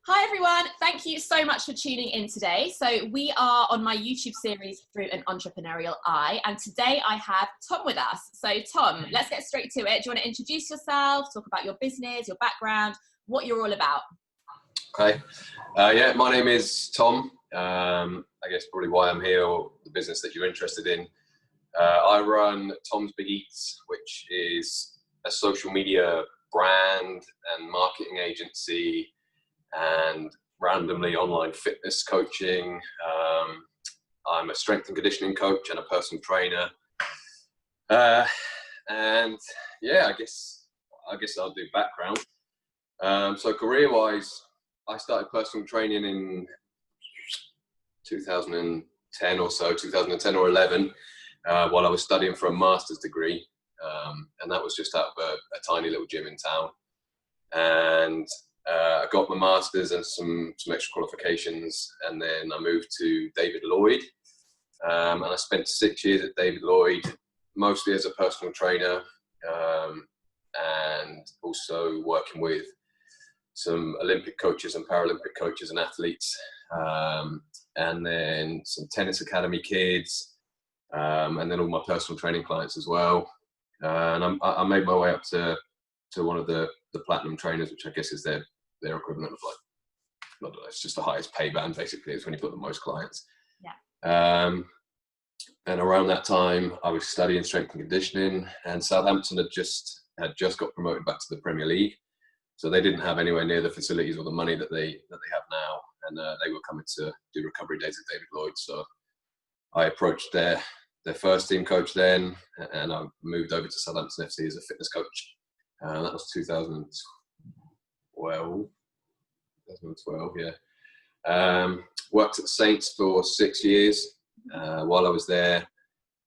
Hi everyone, thank you so much for tuning in today. So we are on my YouTube series Through an Entrepreneurial Eye, and today I have Tom with us. So Tom, let's get straight to it. Do you want to introduce yourself, talk about your business, your background, what you're all about? Okay, yeah, my name is Tom. I guess probably why I'm here, or the business that you're interested in. I run Tom's Big Eats, which is a social media brand and marketing agency, and randomly online fitness coaching. I'm a strength and conditioning coach and a personal trainer. And yeah, I guess I'll do background. So career-wise, I started personal training in 2010 or so, 2010 or 11, while I was studying for a master's degree. And that was just out of a tiny little gym in town. And I got my master's and some extra qualifications, and then I moved to David Lloyd. And I spent 6 years at David Lloyd, mostly as a personal trainer, and also working with some Olympic coaches and Paralympic coaches and athletes, and then some tennis academy kids, and then all my personal training clients as well. And I made my way up to one of the platinum trainers, which I guess is their equivalent of, like, I don't know, it's just the highest pay band basically. It's when you've got the most clients. Yeah. And around that time, I was studying strength and conditioning, and Southampton had just got promoted back to the Premier League. So they didn't have anywhere near the facilities or the money that they have now, and they were coming to do recovery days at David Lloyd. So I approached their first team coach then, and I moved over to Southampton FC as a fitness coach. That was 2012, yeah. Worked at Saints for 6 years. While I was there,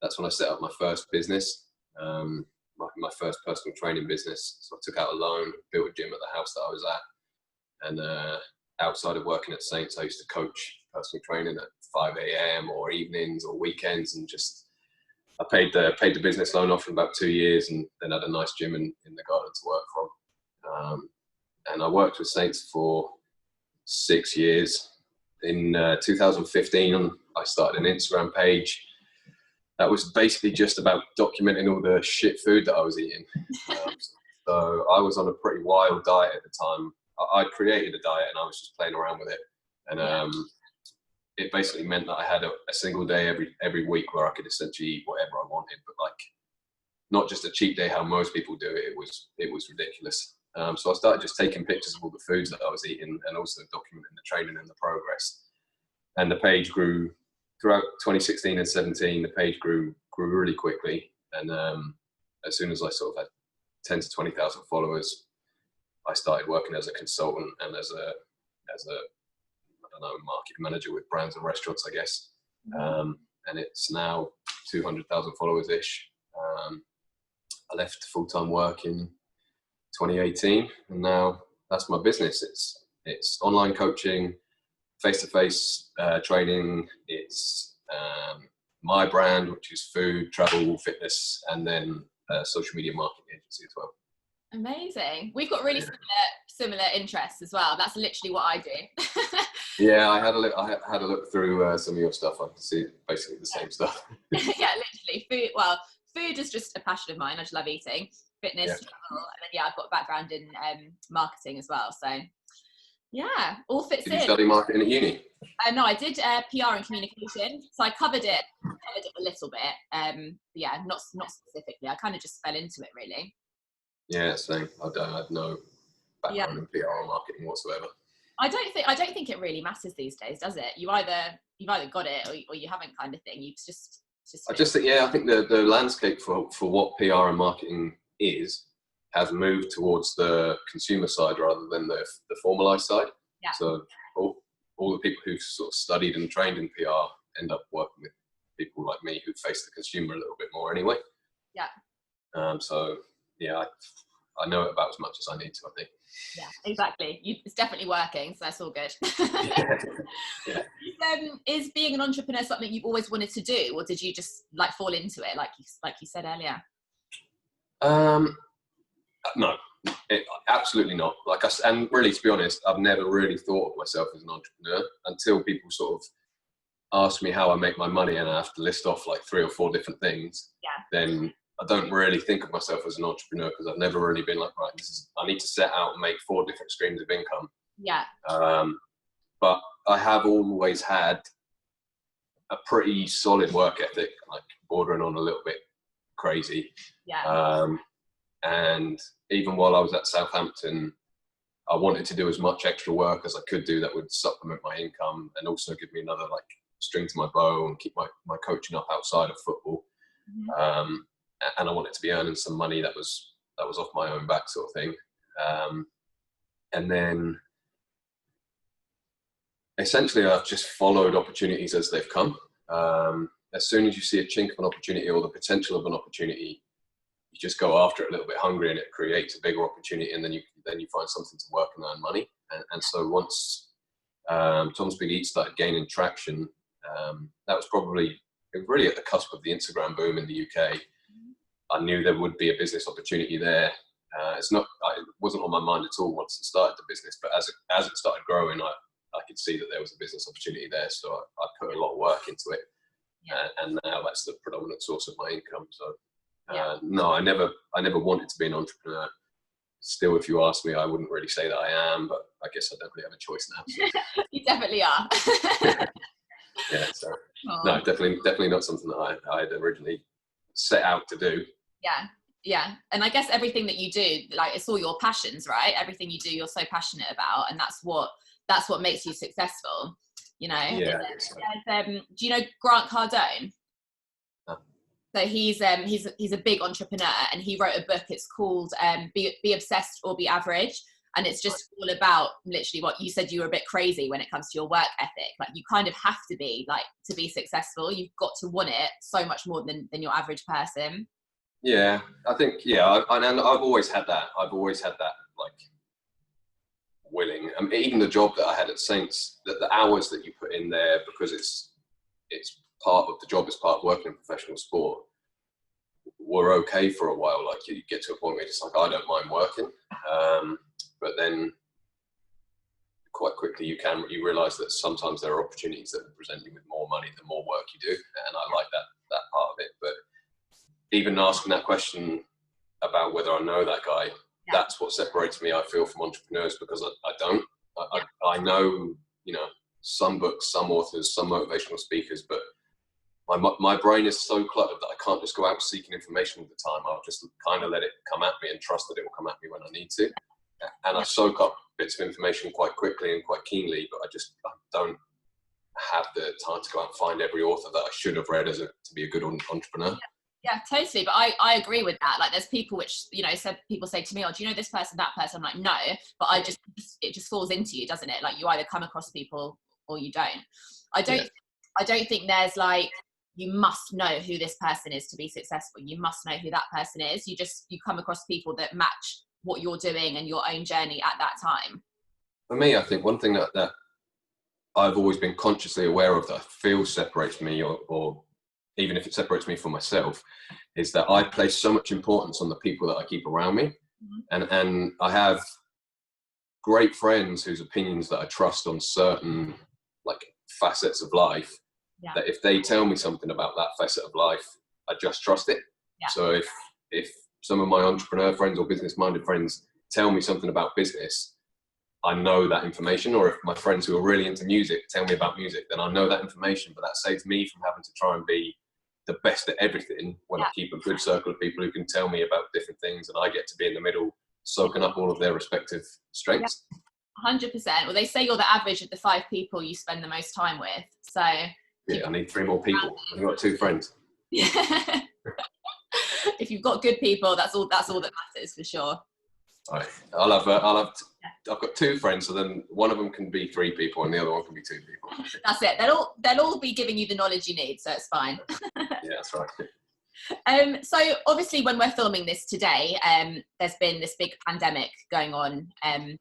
that's when I set up my first business. My first personal training business. So I took out a loan, built a gym at the house that I was at, and outside of working at Saints, I used to coach personal training at 5 a.m. or evenings or weekends, and I paid the business loan off in about 2 years, and then had a nice gym in the garden to work from. And I worked with Saints for 6 years. In 2015, I started an Instagram page that was basically just about documenting all the shit food that I was eating. So I was on a pretty wild diet at the time. I created a diet and I was just playing around with it. And it basically meant that I had a single day every week where I could essentially eat whatever I wanted, but like not just a cheat day how most people do it. It was ridiculous. So I started just taking pictures of all the foods that I was eating, and also documenting the training and the progress. And the page grew throughout 2016 and 17. The page grew really quickly, and as soon as I sort of had 10 to 20,000 followers, I started working as a consultant and as a I don't know, marketing manager with brands and restaurants, I guess. And it's now 200,000 followers ish. I left full-time work in 2018, and now that's my business. It's online coaching, face-to-face training. It's my brand, which is food, travel, fitness, and then social media marketing agency as well. Amazing. We've got really similar interests as well. That's literally what I do. Yeah, I had a look through some of your stuff. I can see basically the same stuff. Yeah, literally. Food is just a passion of mine. I just love eating. Fitness, travel, and then I've got a background in marketing as well. So yeah, all fits in. Did you study marketing at uni? No, I did PR and communication. So I covered it a little bit. Yeah, not specifically. I kind of just fell into it really. Yeah, same. I have no background in PR or marketing whatsoever. I don't think it really matters these days, does it? You've either got it or you haven't, kind of thing. I think the landscape for what PR and marketing has moved towards the consumer side rather than the formalized side. Yeah. So all the people who sort of studied and trained in PR end up working with people like me who face the consumer a little bit more anyway. Yeah. So yeah, I know it about as much as I need to, I think. Yeah, exactly. It's definitely working, so that's all good. Yeah. Is being an entrepreneur something you've always wanted to do, or did you just like fall into it, like you said earlier? No, Absolutely not. And really, to be honest, I've never really thought of myself as an entrepreneur until people sort of ask me how I make my money, and I have to list off like 3 or 4 different things. Yeah. Then I don't really think of myself as an entrepreneur, because I've never really been like, right, I need to set out and make 4 different streams of income. Yeah. But I have always had a pretty solid work ethic, like bordering on a little bit crazy. Yeah. And even while I was at Southampton, I wanted to do as much extra work as I could do that would supplement my income and also give me another like string to my bow and keep my coaching up outside of football. Mm-hmm. And I wanted to be earning some money that was off my own back, sort of thing. And then essentially I've just followed opportunities as they've come. As soon as you see a chink of an opportunity or the potential of an opportunity, you just go after it a little bit hungry, and it creates a bigger opportunity, and then you find something to work and earn money. And so once Tom's Big Eats started gaining traction, that was really at the cusp of the Instagram boom in the UK. I knew there would be a business opportunity there. It wasn't on my mind at all once I started the business, but as it started growing, I could see that there was a business opportunity there. So I put a lot of work into it, and now that's the predominant source of my income. So no, I never wanted to be an entrepreneur. Still, if you ask me, I wouldn't really say that I am, but I guess I definitely have a choice now. So. You definitely are. Yeah, so no, definitely not something that I had originally set out to do. Yeah. And I guess everything that you do, like, it's all your passions, right? Everything you do, you're so passionate about, and that's what makes you successful, you know? Yeah. Do you know Grant Cardone? No. So he's a big entrepreneur, and he wrote a book. It's called Be Obsessed or Be Average. And it's just all about literally what you said. You were a bit crazy when it comes to your work ethic. Like, you kind of have to be, like, to be successful. You've got to want it so much more than your average person. Yeah, I think, and I've always had that. Like, willing. Even the job that I had at Saints, the hours that you put in there, because it's part of the job, it's part of working in professional sport, were okay for a while. Like, you get to a point where you're just like, I don't mind working. But then quite quickly you realise that sometimes there are opportunities that present you with more money the more work you do. And I like that part of it. But even asking that question about whether I know that guy, that's what separates me, I feel, from entrepreneurs, because I don't. I know, some books, some authors, some motivational speakers, but my brain is so cluttered that I can't just go out seeking information all the time. I'll just kind of let it come at me and trust that it will come at me when I need to. And I soak up bits of information quite quickly and quite keenly, but I don't have the time to go out and find every author that I should have read to be a good entrepreneur. Yeah, totally. But I agree with that. Like, there's people which, people say to me, oh, do you know this person, that person? I'm like, no, but it just falls into you, doesn't it? Like, you either come across people or you don't. I don't think there's like, you must know who this person is to be successful. You must know who that person is. You come across people that match what you're doing and your own journey at that time. For me, I think one thing that I've always been consciously aware of, that I feel separates me, or even if it separates me from myself, is that I place so much importance on the people that I keep around me. Mm-hmm. And I have great friends whose opinions that I trust on certain like facets of life, that if they tell me something about that facet of life, I just trust it. Yeah. So if some of my entrepreneur friends or business-minded friends tell me something about business, I know that information. Or if my friends who are really into music tell me about music, then I know that information. But that saves me from having to try and be the best at everything when I keep a good circle of people who can tell me about different things, and I get to be in the middle, soaking up all of their respective strengths. 100%. Well, they say you're the average of the 5 people you spend the most time with. So yeah, I need 3 more people. I've got 2 friends. Yeah. If you've got good people, that's all that matters, for sure. Right. I've got 2 friends, so then one of them can be 3 people and the other one can be 2 people. That's it. They'll all be giving you the knowledge you need, so it's fine. Yeah, that's right. So obviously when we're filming this today, there's been this big pandemic going on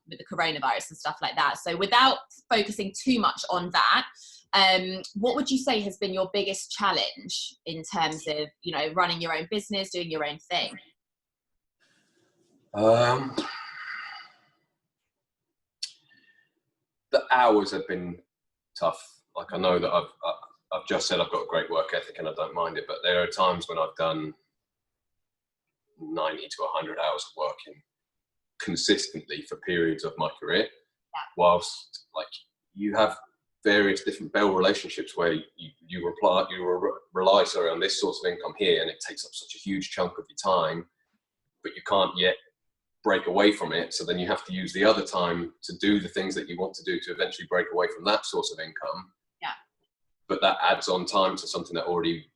with the coronavirus and stuff like that. So without focusing too much on that, what would you say has been your biggest challenge in terms of, running your own business, doing your own thing? Um, the hours have been tough. Like, I know that I've just said I've got a great work ethic and I don't mind it, but there are times when I've done 90 to 100 hours of working consistently for periods of my career, whilst like you have various different Bell relationships where you rely on this source of income here, and it takes up such a huge chunk of your time, but you can't yet break away from it. So then you have to use the other time to do the things that you want to do to eventually break away from that source of income. Yeah. But that adds on time to something that already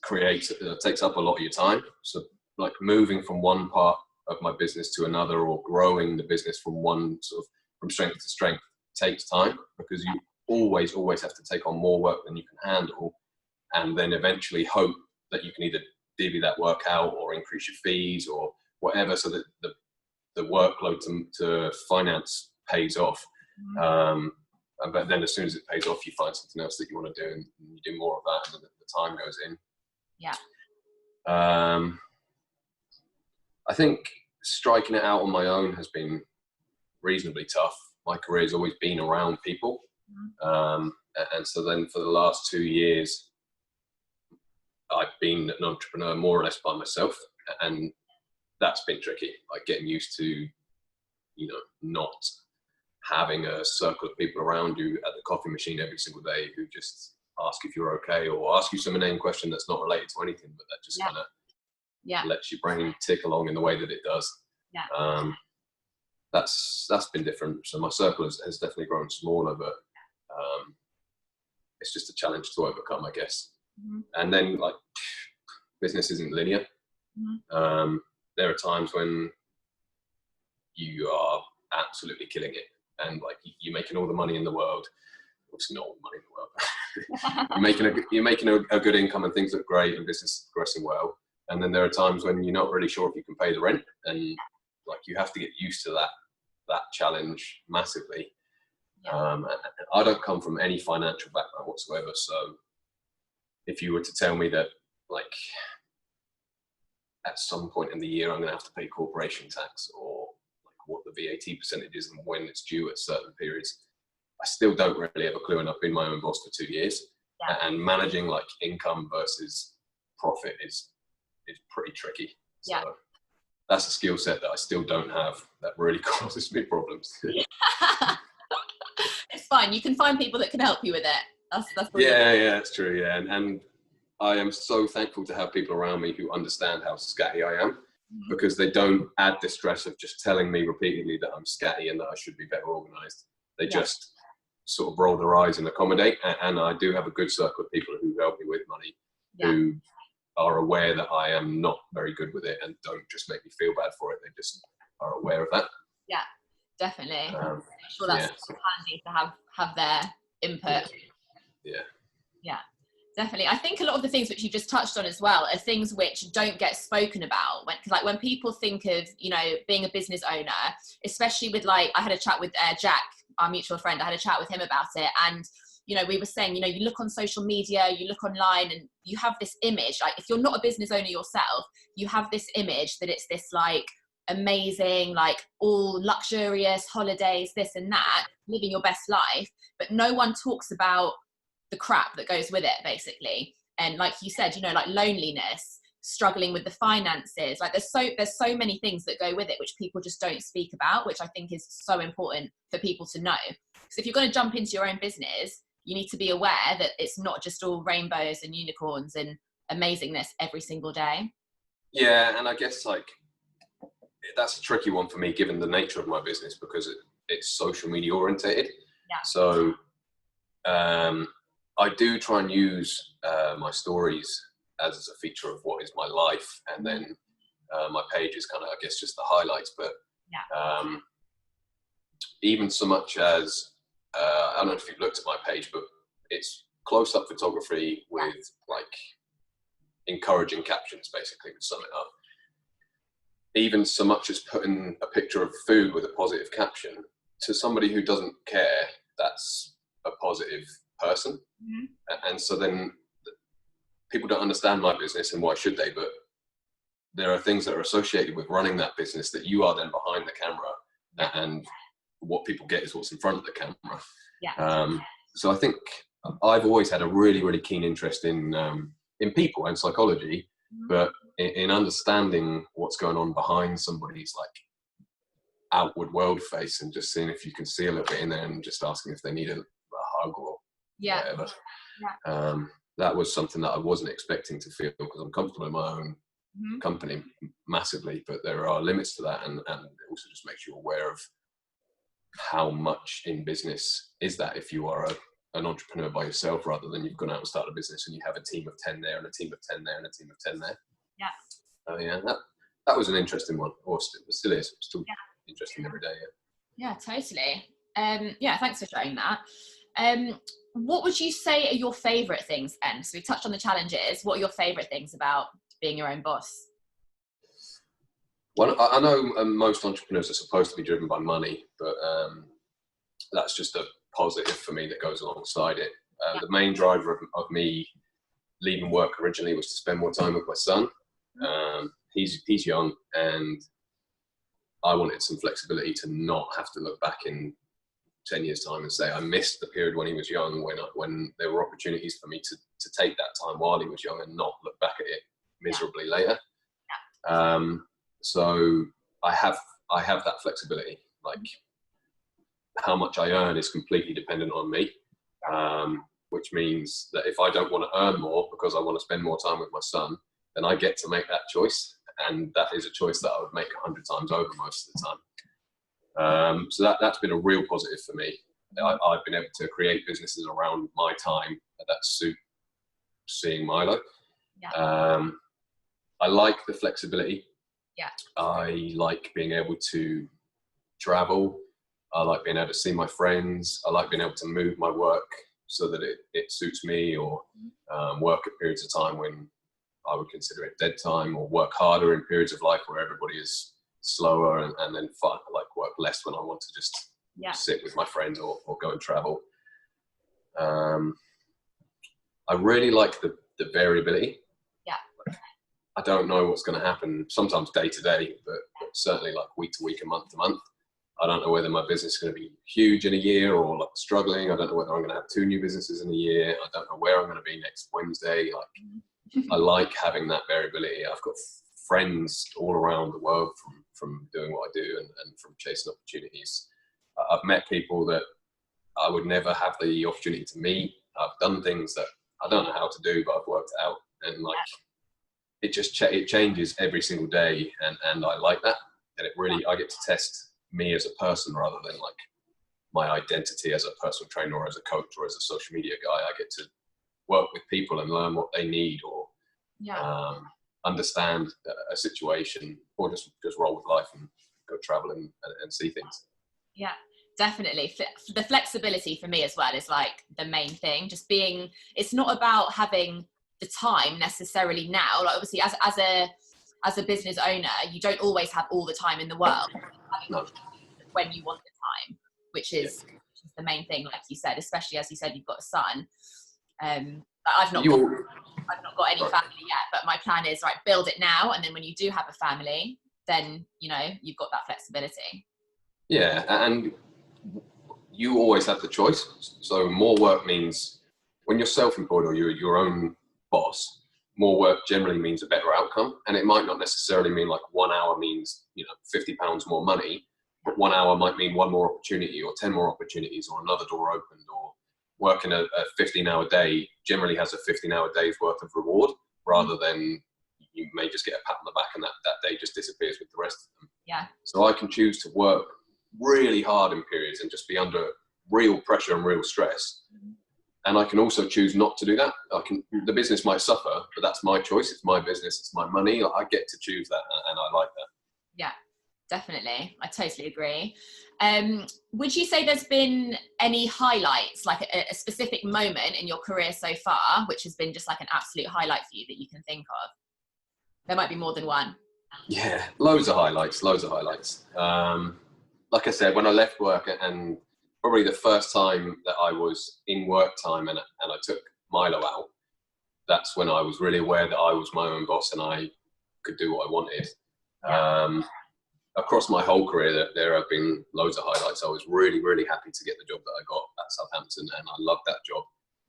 takes up a lot of your time. So like moving from one part of my business to another, or growing the business from from strength to strength, takes time, because you always have to take on more work than you can handle, and then eventually hope that you can either divvy that work out or increase your fees or whatever, so that the workload to finance pays off. But then as soon as it pays off, you find something else that you want to do, and you do more of that, and then the time goes in. Yeah. I think striking it out on my own has been reasonably tough. My career has always been around people. And so then for the last 2 years, I've been an entrepreneur more or less by myself. And that's been tricky, like getting used to, not having a circle of people around you at the coffee machine every single day who just ask if you're okay, or ask you some inane question that's not related to anything, but that just kind of lets your brain tick along in the way that it does. That's been different. So my circle has definitely grown smaller, but it's just a challenge to overcome, I guess. And then, like, business isn't linear. There are times when you are absolutely killing it, and like you're making all the money in the world. Obviously not all the money in the world. you're making a good income and things look great and business is progressing well. And then there are times when you're not really sure if you can pay the rent, and like you have to get used to that challenge massively. I don't come from any financial background whatsoever, so if you were to tell me that, like, at some point in the year I'm going to have to pay corporation tax, or like what the VAT percentage is and when it's due at certain periods, I still don't really have a clue, and I've been my own boss for 2 years. And managing like income versus profit is pretty tricky. So that's a skill set that I still don't have, that really causes me problems. It's fine. You can find people that can help you with it. That's it's true. Yeah. And I am so thankful to have people around me who understand how scatty I am, because they don't add the stress of just telling me repeatedly that I'm scatty and that I should be better organized. They just sort of roll their eyes and accommodate. And I do have a good circle of people who help me with money, who are aware that I am not very good with it and don't just make me feel bad for it. They just are aware of that. Yeah, definitely. I'm sure that's handy to have their input. Yeah, definitely. I think a lot of the things which you just touched on as well are things which don't get spoken about. When people think of, being a business owner, especially with, like, I had a chat with Jack, our mutual friend. I had a chat with him about it, and we were saying, you look on social media, you look online, and you have this image, like, if you're not a business owner yourself, you have this image that it's this like amazing, like all luxurious holidays, this and that, living your best life, but no one talks about the crap that goes with it, basically. And like you said, like loneliness, struggling with the finances, like there's so many things that go with it which people just don't speak about, which I think is so important for people to know. So if you're going to jump into your own business, you need to be aware that it's not just all rainbows and unicorns and amazingness every single day. Yeah, and I guess like that's a tricky one for me, given the nature of my business, because it's social media orientated. So I do try and use my stories as a feature of what is my life, and then my page is kind of, I guess, just the highlights. But even so much as I don't know if you've looked at my page, but it's close-up photography with like encouraging captions, basically, to sum it up. Even so much as putting a picture of food with a positive caption, to somebody who doesn't care, that's a positive person. And so then people don't understand my business, and why should they? But there are things that are associated with running that business that you are then behind the camera, and what people get is what's in front of the camera. Yeah. So I think I've always had a really, really keen interest in people and psychology, but in understanding what's going on behind somebody's like outward world face, and just seeing if you can see a little bit in there, and just asking if they need a hug or whatever. That was something that I wasn't expecting to feel, because I'm comfortable in my own company massively, but there are limits to that, and it also just makes you aware of how much in business is that if you are an entrepreneur by yourself, rather than you've gone out and started a business and you have a team of 10 there and a team of 10 there and a team of 10 there. That was an interesting one, or still is still interesting every day. Yeah, totally. Thanks for sharing that. What would you say are your favorite things then? So we touched on the challenges. What are your favorite things about being your own boss? Well, I know most entrepreneurs are supposed to be driven by money, but that's just a positive for me that goes alongside it. The main driver of me leaving work originally was to spend more time with my son. He's young, and I wanted some flexibility to not have to look back in 10 years time and say I missed the period when he was young, when there were opportunities for me to take that time while he was young and not look back at it miserably later. So I have that flexibility. Like, how much I earn is completely dependent on me, which means that if I don't want to earn more because I want to spend more time with my son, then I get to make that choice, and that is a choice that I would make 100 times over most of the time. So that's been a real positive for me. I've been able to create businesses around my time that suit seeing Milo. I like the flexibility. I like being able to travel. I like being able to see my friends. I like being able to move my work so that it suits me, or work at periods of time when I would consider it dead time, or work harder in periods of life where everybody is slower, and then work less when I want to just sit with my friends or go and travel. I really like the variability. I don't know what's going to happen, sometimes day to day, but certainly like week to week and month to month. I don't know whether my business is going to be huge in a year or like struggling. I don't know whether I'm going to have 2 new businesses in a year. I don't know where I'm going to be next Wednesday. I like having that variability. I've got friends all around the world from doing what I do and from chasing opportunities. I've met people that I would never have the opportunity to meet. I've done things that I don't know how to do, but I've worked it out, and it changes every single day, and I like that. And I get to test me as a person rather than like my identity as a personal trainer or as a coach or as a social media guy. I get to work with people and learn what they need, or understand a situation, or just roll with life and go travel and see things. Yeah, definitely. The flexibility for me as well is like the main thing. Just being, it's not about having the time necessarily now. Like obviously as a business owner, you don't always have all the time in the world. When you want the time, which is the main thing, like you said, especially as you said, you've got a son. I've not got any family yet, but my plan is build it now, and then when you do have a family, then you've got that flexibility. Yeah, and you always have the choice. So more work means, when you're self-employed or you're your own boss, more work generally means a better outcome. And it might not necessarily mean like 1 hour means £50 more money, but 1 hour might mean 1 more opportunity or 10 more opportunities, or another door opened, or working a 15-hour day generally has a 15-hour day's worth of reward, rather than you may just get a pat on the back and that day just disappears with the rest of them. Yeah. So I can choose to work really hard in periods and just be under real pressure and real stress. And I can also choose not to do that. The business might suffer, but that's my choice. It's my business. It's my money. I get to choose that, and I like that. Yeah, definitely. I totally agree. Would you say there's been any highlights, like a specific moment in your career so far, which has been just like an absolute highlight for you that you can think of? There might be more than one. Yeah, loads of highlights. Like I said, when I left work, and probably the first time that I was in work time and I took Milo out, that's when I was really aware that I was my own boss, and I could do what I wanted. Yeah. Across my whole career, there have been loads of highlights. I was really, really happy to get the job that I got at Southampton, and I loved that job.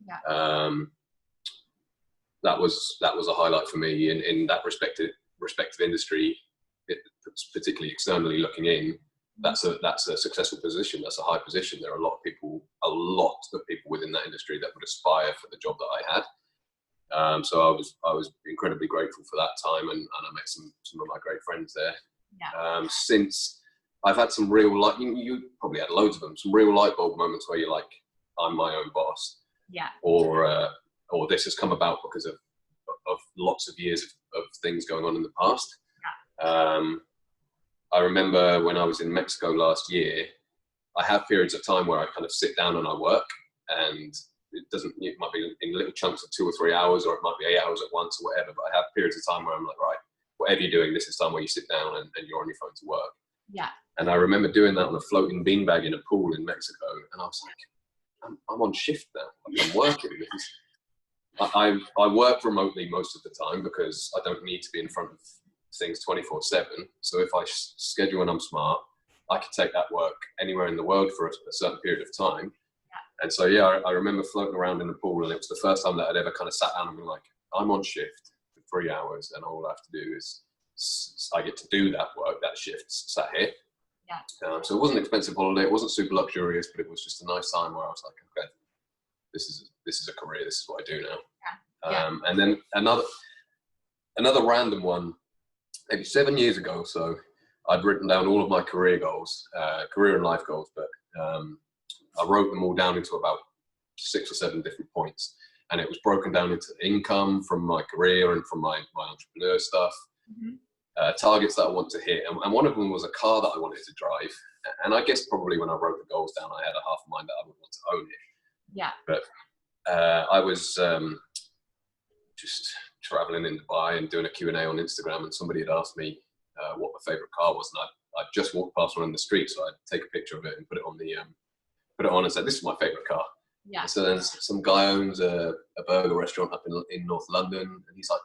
Yeah. That was a highlight for me in that respective industry, particularly externally looking in. That's a successful position. That's a high position. There are a lot of people within that industry that would aspire for the job that I had. So I was incredibly grateful for that time, and I met some of my great friends there. Yeah. Since I've had some real you probably had loads of them, some real light bulb moments where you're like, I'm my own boss. Yeah. Or this has come about because of lots of years of things going on in the past. Yeah. I remember when I was in Mexico last year, I have periods of time where I kind of sit down and I work, and it might be in little chunks of 2 or 3 hours, or it might be 8 hours at once or whatever, but I have periods of time where I'm like, right, whatever you're doing, this is time where you sit down and you're on your phone to work. Yeah. And I remember doing that on a floating beanbag in a pool in Mexico, and I was like, I'm on shift now. I'm working. I work remotely most of the time because I don't need to be in front of things 24/7. So if I schedule and I'm smart, I can take that work anywhere in the world for a certain period of time. And so, yeah, I remember floating around in the pool, and it was the first time that I'd ever kind of sat down and been like, I'm on shift for 3 hours, and all I have to do is I get to do that work, that shift, sat here. Yeah. So it wasn't an expensive holiday. It wasn't super luxurious, but it was just a nice time where I was like, okay, this is a career. This is what I do now. Yeah. And then another random one, maybe 7 years ago or so, I'd written down all of my career goals, career and life goals, but I wrote them all down into about 6 or 7 different points. And it was broken down into income from my career and from my entrepreneur stuff, targets that I want to hit. And one of them was a car that I wanted to drive. And I guess probably when I wrote the goals down, I had a half mind that I would want to own it. Yeah. But I was just traveling in Dubai and doing a Q&A on Instagram, and somebody had asked me what my favorite car was, and I just walked past one in the street, so I'd take a picture of it and put it on and said, this is my favorite car. Yeah. And so then some guy owns a burger restaurant up in North London, and he's like,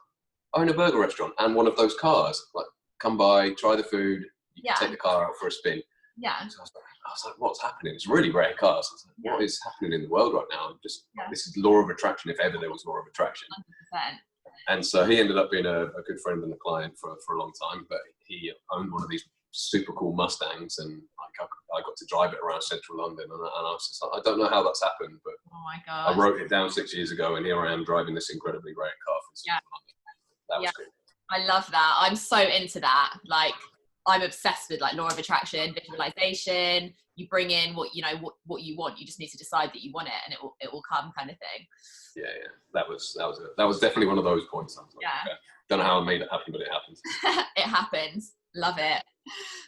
I own a burger restaurant and one of those cars. Like, come by, try the food, you can take the car out for a spin. Yeah. So I was like, what's happening? It's really rare cars. I was like, what is happening in the world right now? This is law of attraction, if ever there was law of attraction. 100%. And so he ended up being a good friend and a client for a long time, but he owned one of these super cool Mustangs, and like I got to drive it around central London, and I was just like, I don't know how that's happened, but oh my God, I wrote it down 6 years ago, and here I am driving this incredibly rare car from central London. That was cool. I love that. I'm so into that. Like, I'm obsessed with like law of attraction, visualization. You bring in what you want. You just need to decide that you want it, and it will come, kind of thing. Yeah. That was definitely one of those points. I was like, okay. Don't know how I made it happen, but it happens. It happens. Love it.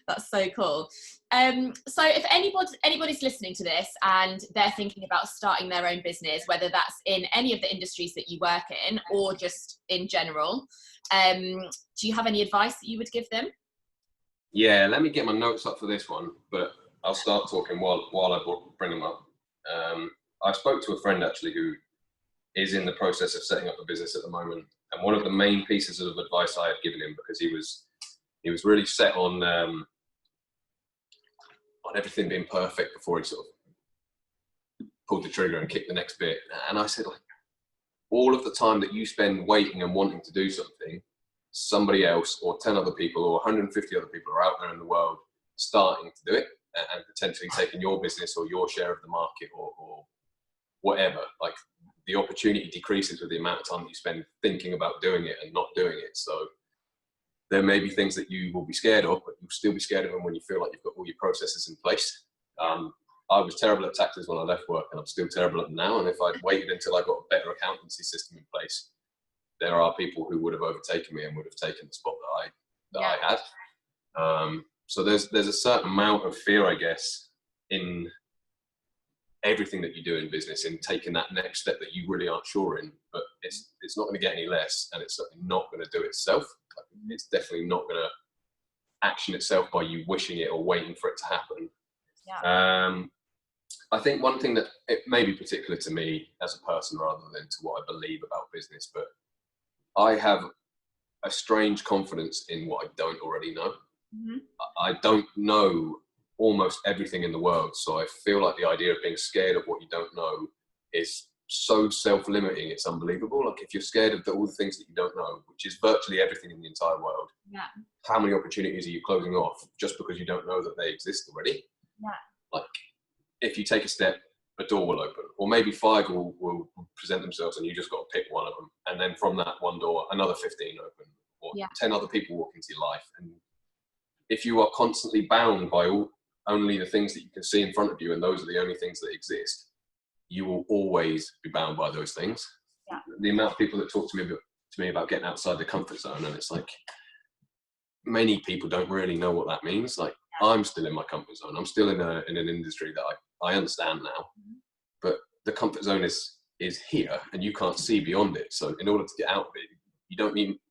That's so cool. So if anybody's listening to this and they're thinking about starting their own business, whether that's in any of the industries that you work in or just in general, do you have any advice that you would give them? Yeah, let me get my notes up for this one, but I'll start talking while I bring them up. I spoke to a friend actually who is in the process of setting up a business at the moment, and one of the main pieces of advice I had given him, because he was really set on everything being perfect before he sort of pulled the trigger and kicked the next bit. And I said, like, all of the time that you spend waiting and wanting to do something, somebody else or 10 other people or 150 other people are out there in the world starting to do it and potentially taking your business or your share of the market or whatever. Like, the opportunity decreases with the amount of time that you spend thinking about doing it and not doing it. So there may be things that you will be scared of, but you'll still be scared of them when you feel like you've got all your processes in place. I was terrible at taxes when I left work, and I'm still terrible at them now. And if I'd waited until I got a better accountancy system in place, there are people who would have overtaken me and would have taken the spot that I had. So there's a certain amount of fear, I guess, in everything that you do in business, in taking that next step that you really aren't sure in, but it's not going to get any less, and it's certainly not going to do itself. It's definitely not going to action itself by you wishing it or waiting for it to happen. I think one thing that it may be particular to me as a person rather than to what I believe about business, but I have a strange confidence in what I don't already know. Mm-hmm. I don't know almost everything in the world, so I feel like the idea of being scared of what you don't know is so self-limiting. It's unbelievable. Like, if you're scared of all the things that you don't know, which is virtually everything in the entire world, how many opportunities are you closing off just because you don't know that they exist already? Like, if you take a step, a door will open, or maybe 5 will present themselves, and you just got to pick one of them, and then from that one door another 15 open, or 10 other people walk into your life. And if you are constantly bound by only the things that you can see in front of you, and those are the only things that exist, you will always be bound by those things. The amount of people that talk to me about getting outside the comfort zone, and it's like, many people don't really know what that means. Like, I'm still in my comfort zone. I'm still in an industry that I understand now, but the comfort zone is here, and you can't see beyond it. So in order to get out of it,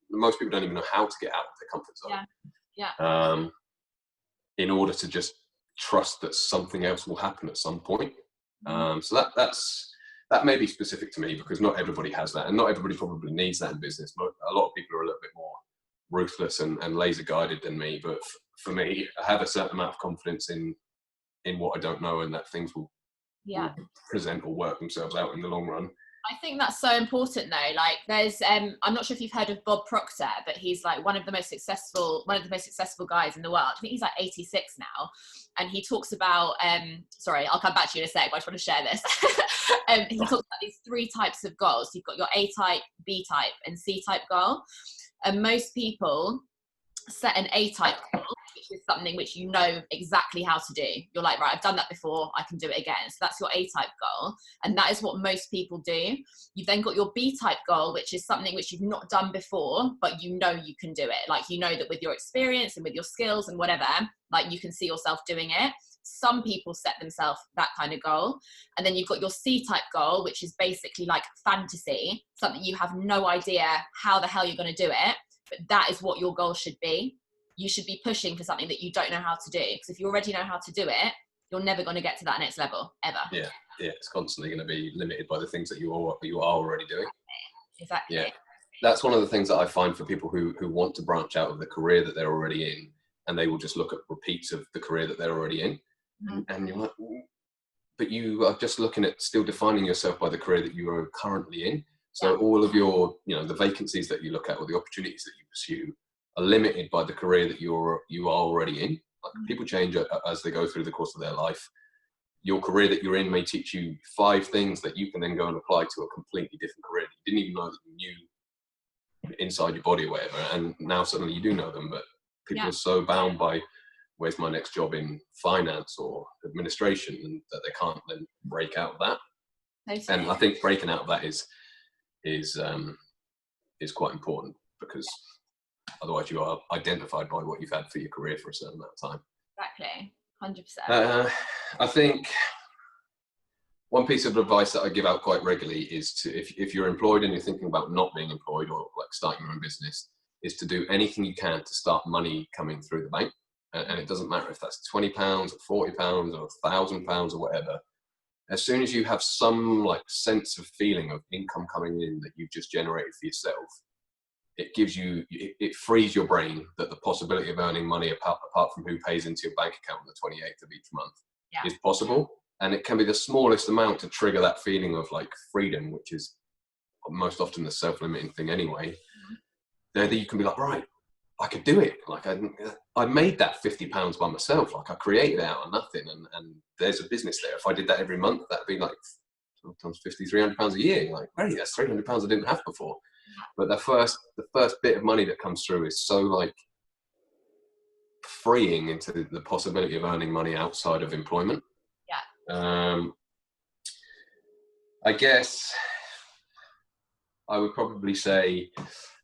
most people don't even know how to get out of their comfort zone. In order to just trust that something else will happen at some point. So that may be specific to me, because not everybody has that, and not everybody probably needs that in business. A lot of people are a little bit more ruthless and laser guided than me, but for me, I have a certain amount of confidence in what I don't know, and that things will present or work themselves out in the long run. I think that's so important though. Like, there's I'm not sure if you've heard of Bob Proctor, but he's like one of the most successful guys in the world. I think he's like 86 now, and he talks about sorry, I'll come back to you in a sec, but I just want to share this. He talks about these 3 types of goals. You've got your A type, B type, and C type goal, and most people set an A type goal, which is something which you know exactly how to do. You're like, right, I've done that before, I can do it again. So that's your A type goal, and that is what most people do. You've then got your B type goal, which is something which you've not done before, but you know you can do it. Like, you know that with your experience and with your skills and whatever, like, you can see yourself doing it. Some people set themselves that kind of goal. And then you've got your C type goal, which is basically like fantasy, something you have no idea how the hell you're going to do it, but that is what your goal should be. You should be pushing for something that you don't know how to do, because if you already know how to do it, you're never going to get to that next level, ever. Yeah, it's constantly going to be limited by the things that you are already doing. Exactly. Yeah, that's one of the things that I find for people who want to branch out of the career that they're already in, and they will just look at repeats of the career that they're already in. And you're like, but you are just looking at still defining yourself by the career that you are currently in. So all of your, the vacancies that you look at, or the opportunities that you pursue, are limited by the career that you are already in. Like, people change as they go through the course of their life. Your career that you're in may teach you 5 things that you can then go and apply to a completely different career that you didn't even know that you knew inside your body or whatever, and now suddenly you do know them. But people are so bound by, where's my next job in finance or administration, and that they can't then break out of that. And I think breaking out of that is quite important, because otherwise you are identified by what you've had for your career for a certain amount of time. Exactly, 100%. I think one piece of advice that I give out quite regularly is to, if you're employed and you're thinking about not being employed, or like starting your own business, is to do anything you can to start money coming through the bank. And it doesn't matter if that's £20 or £40 or £1,000 or whatever. As soon as you have some like sense of feeling of income coming in that you've just generated for yourself, it frees your brain that the possibility of earning money apart from who pays into your bank account on the 28th of each month is possible. And it can be the smallest amount to trigger that feeling of like freedom, which is most often the self-limiting thing anyway. There you can be like, right, I could do it. Like, I made that £50 by myself. Like, I created it out of nothing, and there's a business there. If I did that every month, that'd be like sometimes £300 a year. Like, hey, that's £300 I didn't have before. But the first bit of money that comes through is so like freeing into the possibility of earning money outside of employment. I guess I would probably say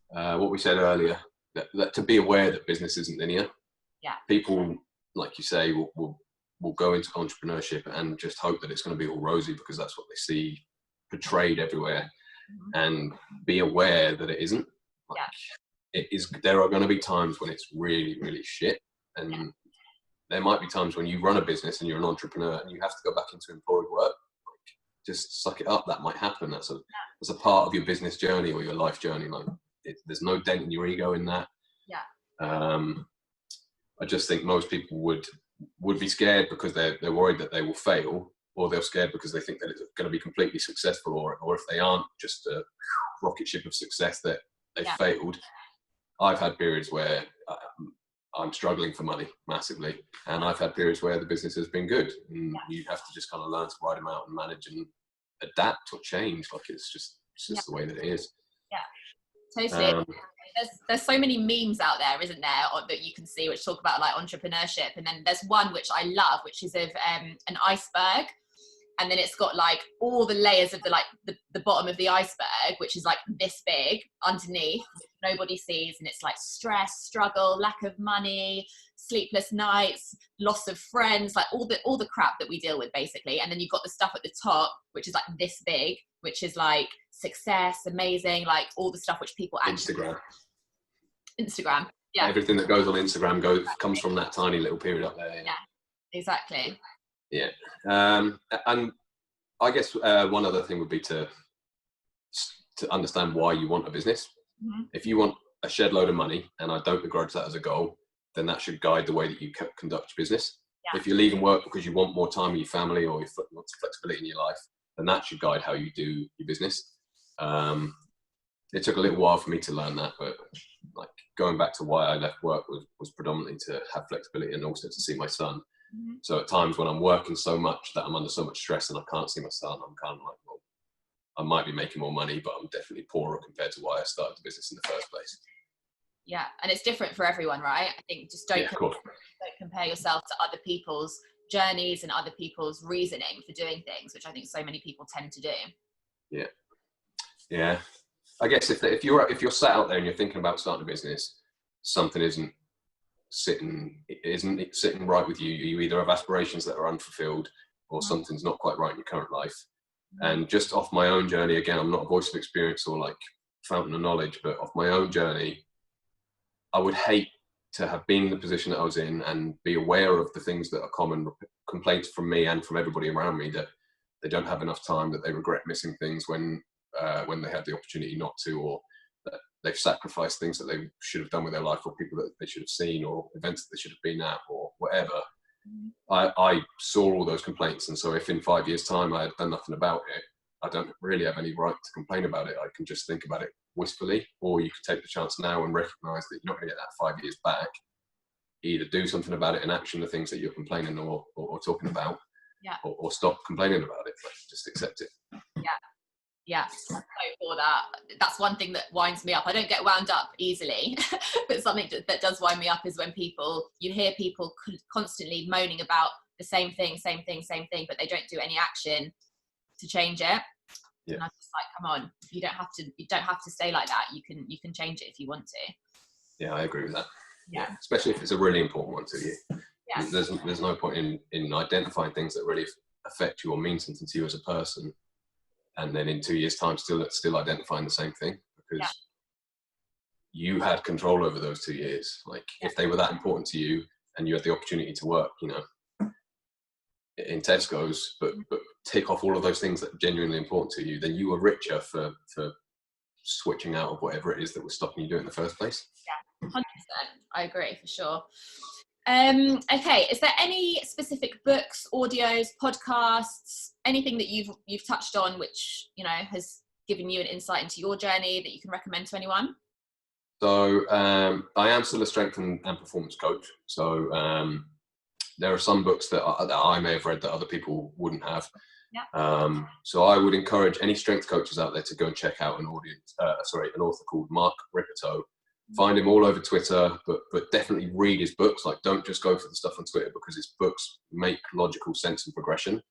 what we said earlier, that to be aware that business isn't linear. People, like you say, will go into entrepreneurship and just hope that it's going to be all rosy, because that's what they see portrayed everywhere. And be aware that it isn't. Like, it is. There are going to be times when it's really, really shit, and there might be times when you run a business and you're an entrepreneur and you have to go back into employed work. Like, just suck it up. That might happen. That's a part of your business journey or your life journey. Like, there's no dent in your ego in that. Yeah. I just think most people would be scared because they're worried that they will fail, or they're scared because they think that it's going to be completely successful, or if they aren't just a rocket ship of success, that they failed. I've had periods where I'm struggling for money massively, and I've had periods where the business has been good, and you have to just kind of learn to ride them out and manage and adapt or change. Like it's just the way that it is. Yeah, totally. There's so many memes out there, isn't there, that you can see which talk about like entrepreneurship, and then there's one which I love, which is of an iceberg, and then it's got like all the layers of the bottom of the iceberg, which is like this big underneath, which nobody sees, and it's like stress, struggle, lack of money, sleepless nights, loss of friends, like all the crap that we deal with basically. And then you've got the stuff at the top, which is like this big, which is like success, amazing, like all the stuff which people actually Instagram. Yeah. Everything that goes on Instagram comes from that tiny little period up there. Yeah, exactly. Yeah. And I guess one other thing would be to understand why you want a business. Mm-hmm. If you want a shed load of money, and I don't begrudge that as a goal, then that should guide the way that you conduct your business. Yeah. If you're leaving work because you want more time with your family, or you want flexibility in your life, then that should guide how you do your business. It took a little while for me to learn that, but like going back to why I left work was predominantly to have flexibility and also to see my son. Mm-hmm. So at times when I'm working so much that I'm under so much stress and I can't see my son, I'm kind of like, well, I might be making more money, but I'm definitely poorer compared to why I started the business in the first place. Yeah, and it's different for everyone, right? I think just don't compare yourself to other people's journeys and other people's reasoning for doing things, which I think so many people tend to do. Yeah, yeah. I guess if you're sat out there and you're thinking about starting a business, something isn't sitting right with you. You either have aspirations that are unfulfilled, or something's not quite right in your current life. And just off my own journey, again, I'm not a voice of experience or like fountain of knowledge, but off my own journey, I would hate to have been in the position that I was in and be aware of the things that are common complaints from me and from everybody around me, that they don't have enough time, that they regret missing things when they had the opportunity not to, or that they've sacrificed things that they should have done with their life, or people that they should have seen, or events that they should have been at, or whatever. I saw all those complaints, and so if in 5 years' time I had done nothing about it, I don't really have any right to complain about it. I can just think about it wistfully, or you could take the chance now and recognise that you're not going to get that 5 years back. Either do something about it and action the things that you're complaining or talking about, or stop complaining about it. Like, just accept it. Yeah, so for that. That's one thing that winds me up. I don't get wound up easily, but something that does wind me up is when you hear people constantly moaning about the same thing, but they don't do any action to change it. Yeah. And I'm just like, come on, you don't have to stay like that. You can change it if you want to. Yeah, I agree with that. Yeah, especially if it's a really important one to you. Yeah. There's no point in identifying things that really affect you or mean something to you as a person, and then in 2 years' time still identifying the same thing, because you had control over those 2 years. Like if they were that important to you and you had the opportunity to work, in Tesco's, but tick off all of those things that are genuinely important to you, then you were richer for switching out of whatever it is that was stopping you doing it in the first place. Yeah, 100%. I agree, for sure. Okay, is there any specific books, audios, podcasts, anything that you've touched on which has given you an insight into your journey that you can recommend to anyone? So I am still a strength and performance coach. So there are some books that I may have read that other people wouldn't have. Yeah. So I would encourage any strength coaches out there to go and check out an author called Mark Rippetoe. Find him all over Twitter, but definitely read his books. Like, don't just go for the stuff on Twitter, because his books make logical sense and progression.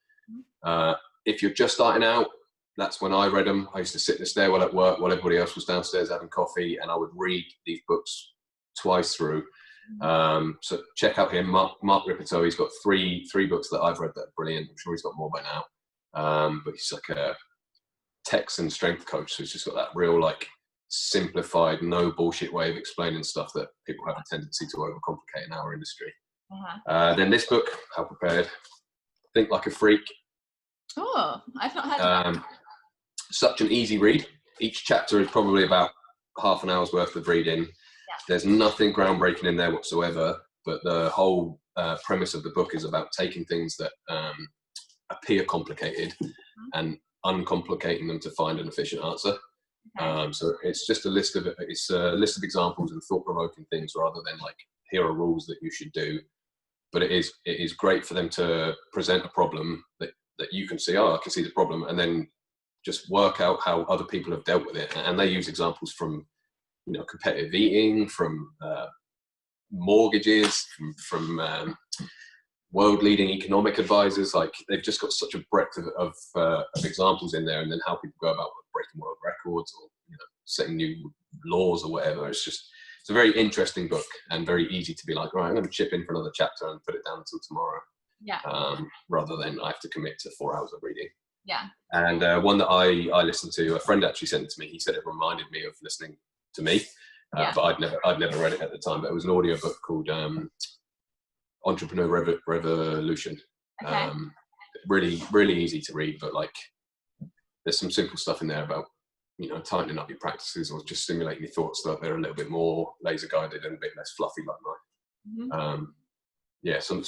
If you're just starting out, that's when I read them. I used to sit in the stairwell at work while everybody else was downstairs having coffee, and I would read these books twice through. So check out him, Mark Rippetoe. He's got three books that I've read that are brilliant. I'm sure he's got more by now. But he's like a Texan strength coach, so he's just got that real simplified, no bullshit way of explaining stuff that people have a tendency to overcomplicate in our industry. Then this book, How Prepared? Think Like a Freak. Oh, I've not heard of that. Such an easy read. Each chapter is probably about half an hour's worth of reading. Yeah. There's nothing groundbreaking in there whatsoever, but the whole premise of the book is about taking things that appear complicated and uncomplicating them to find an efficient answer. Okay. So it's just a list of examples and thought-provoking things, rather than like, here are rules that you should do. But it is great for them to present a problem that you can see. Oh, I can see the problem, and then just work out how other people have dealt with it. And they use examples from, competitive eating, from mortgages, from world-leading economic advisors. Like, they've just got such a breadth of examples in there, and then how people go about breaking world records, or setting new laws or whatever. It's a very interesting book, and very easy to be like, right, I'm going to chip in for another chapter and put it down until tomorrow. Yeah. Rather than I have to commit to 4 hours of reading. Yeah. And one that I listened to, a friend actually sent it to me. He said it reminded me of listening to me, but I'd never read it at the time. But it was an audio book called Entrepreneurial Revolution. Okay. Really, really easy to read, but like, there's some simple stuff in there about, tightening up your practices, or just stimulating your thoughts so that they're a little bit more laser guided and a bit less fluffy like mine. Some of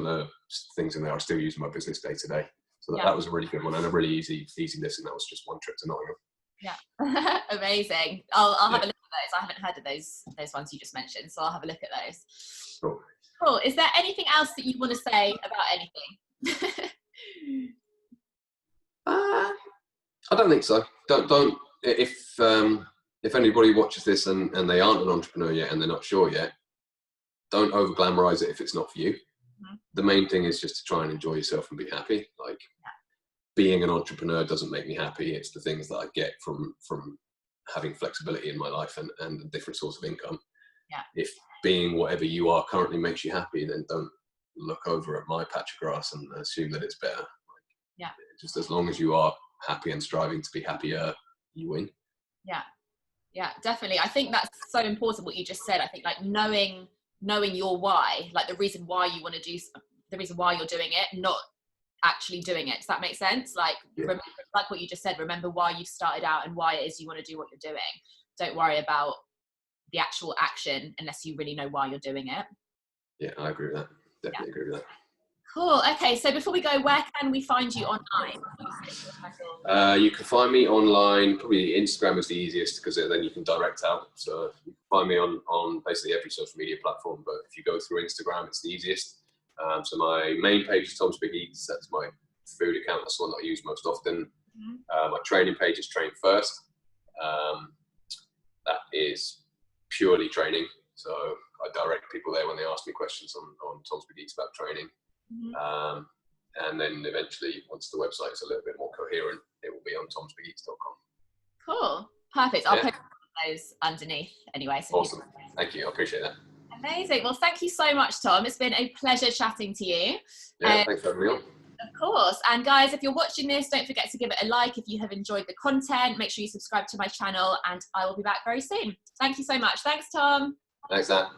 the things in there I still use in my business day to day. So that was a really good one, and a really easy listen. That was just one trip to Nottingham. Yeah. Amazing. I'll have a look at those. I haven't heard of those ones you just mentioned, so I'll have a look at those. Cool. Is there anything else that you want to say about anything? I don't think so. Don't if anybody watches this and they aren't an entrepreneur yet and they're not sure yet, don't over glamorize it if it's not for you. The main thing is just to try and enjoy yourself and be happy. Like, being an entrepreneur doesn't make me happy. It's the things that I get from having flexibility in my life and a different source of income. Yeah. If being whatever you are currently makes you happy, then don't look over at my patch of grass and assume that it's better. Just as long as you are happy and striving to be happier, you win. Yeah, definitely. I think that's so important what you just said. I think, like, knowing your why, like the reason why you want to do, the reason why you're doing it, not actually doing it. Does that make sense? Like, remember, like what you just said, remember why you've started out and why it is you want to do what you're doing. Don't worry about the actual action unless you really know why you're doing it. Yeah, I agree with that. Definitely agree with that. Cool. Okay, so before we go, where can we find you online? You can find me online. Probably Instagram is the easiest, because then you can direct out. So you can find me on basically every social media platform. But if you go through Instagram, it's the easiest. So my main page is Tom's Big Eats. That's my food account. That's the one that I use most often. My training page is Train First. That is purely training. So I direct people there when they ask me questions on Tom's Big Eats about training. And then eventually, once the website is a little bit more coherent, it will be on tomsbigeats.com. Cool. Perfect. I'll put those underneath anyway. So awesome. Thank you. I appreciate that. Amazing. Well, thank you so much, Tom. It's been a pleasure chatting to you. Yeah, thanks for having me on. Of course. And guys, if you're watching this, don't forget to give it a like if you have enjoyed the content. Make sure you subscribe to my channel, and I will be back very soon. Thank you so much. Thanks, Tom. Thanks, Anne.